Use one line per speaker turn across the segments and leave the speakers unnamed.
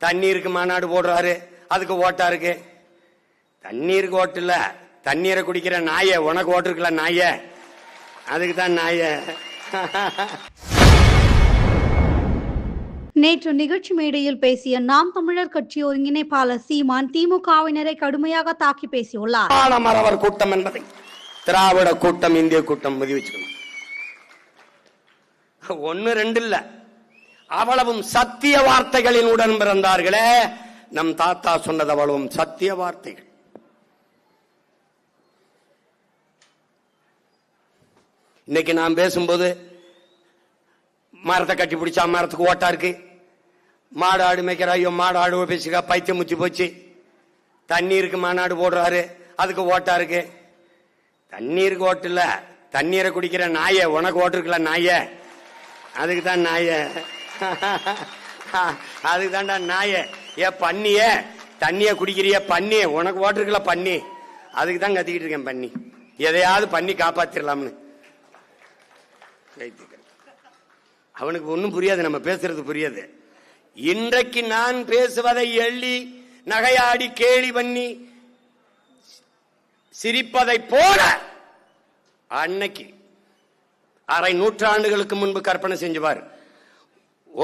தண்ணீருக்கு மாநாடு போடுறாரு, அதுக்கு ஓட்டா இருக்கு. தண்ணீருக்கு ஓட்டு இல்ல, தண்ணீரை குடிக்கிற நாய, உனக்கு ஓட்டு இருக்குல்ல நாய, அதுக்கு தான் நாய.
நேற்று நிகழ்ச்சி மேடையில் பேசிய நாம் தமிழர் கட்சி ஒருங்கிணைப்பாளர் சீமான் திமுகவினரை கடுமையாக தாக்கி பேசியுள்ளார்.
மறவர் கூட்டம் என்பதை திராவிட கூட்டம், இந்திய கூட்டம் பதிவிச்சுக்கணும். ஒன்னு ரெண்டு இல்ல, அவ்வளவும் சத்திய வார்த்தைகளின் உடன் பிறந்தார்களே. நம் தாத்தா சொன்னது அவ்வளவும் சத்திய வார்த்தைகள். இன்னைக்கு நாம் பேசும்போது மரத்தை கட்டி பிடிச்சா மரத்துக்கு ஓட்டா இருக்கு, மாடு ஆடு மேய்க்கிற ஐயோ மாடு ஆடு பேசிக்கா பைத்தியம் முத்தி போச்சு, தண்ணீருக்கு மாநாடு போடுறாரு, அதுக்கு ஓட்டா இருக்கு. தண்ணீருக்கு ஓட்டு இல்ல, தண்ணீரை குடிக்கிற நாய, உனக்கு ஓட்டு இருக்குல்ல நாய, அதுக்கு தான் நாய, அதுக்கு தான்டா நாய. ஏ பண்ணிய, தண்ணிய குடிக்கிறிய பண்ணி, உனக்கு ஓட்டு இருக்குல்ல பண்ணி, அதுக்கு தான் கத்திக்கிட்டு இருக்கேன் பண்ணி. எதையாவது பண்ணி காப்பாத்திரலாம்னு. அவனுக்கு ஒன்னும் புரியாது, நம்ம பேசுறது புரியாது. இன்றைக்கு நான் பேசுவதை எள்ளி நகையாடி கேலி பண்ணி சிரிப்பதை போல அன்னைக்கு அரை நூற்றாண்டுகளுக்கு முன்பு கற்பனை செஞ்சுவார்.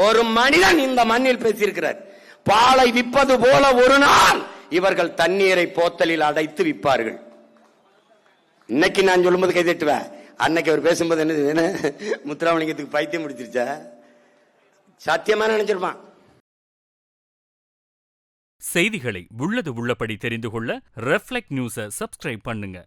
ஒரு மனிதன் இந்த மண்ணில் பேசியிருக்கிறார், பாலை விற்பது போல ஒரு நாள் இவர்கள் தண்ணீரை போத்தலில் அடைத்து விற்பார்கள். இன்னைக்கு நான் சொல்லும்போது கை தட்டுவேன், அன்னைக்கு அவர் பேசும்போது என்ன முத்துராமலிங்கத்துக்கு பைத்தியம் முடிச்சிருச்சா, சத்தியமா நினைச்சிருப்பான்.
செய்திகளை உள்ளது உள்ளபடி தெரிந்து கொள்ள ரெஃப்ளெக்ட் நியூஸை சப்ஸ்கிரைப் பண்ணுங்க.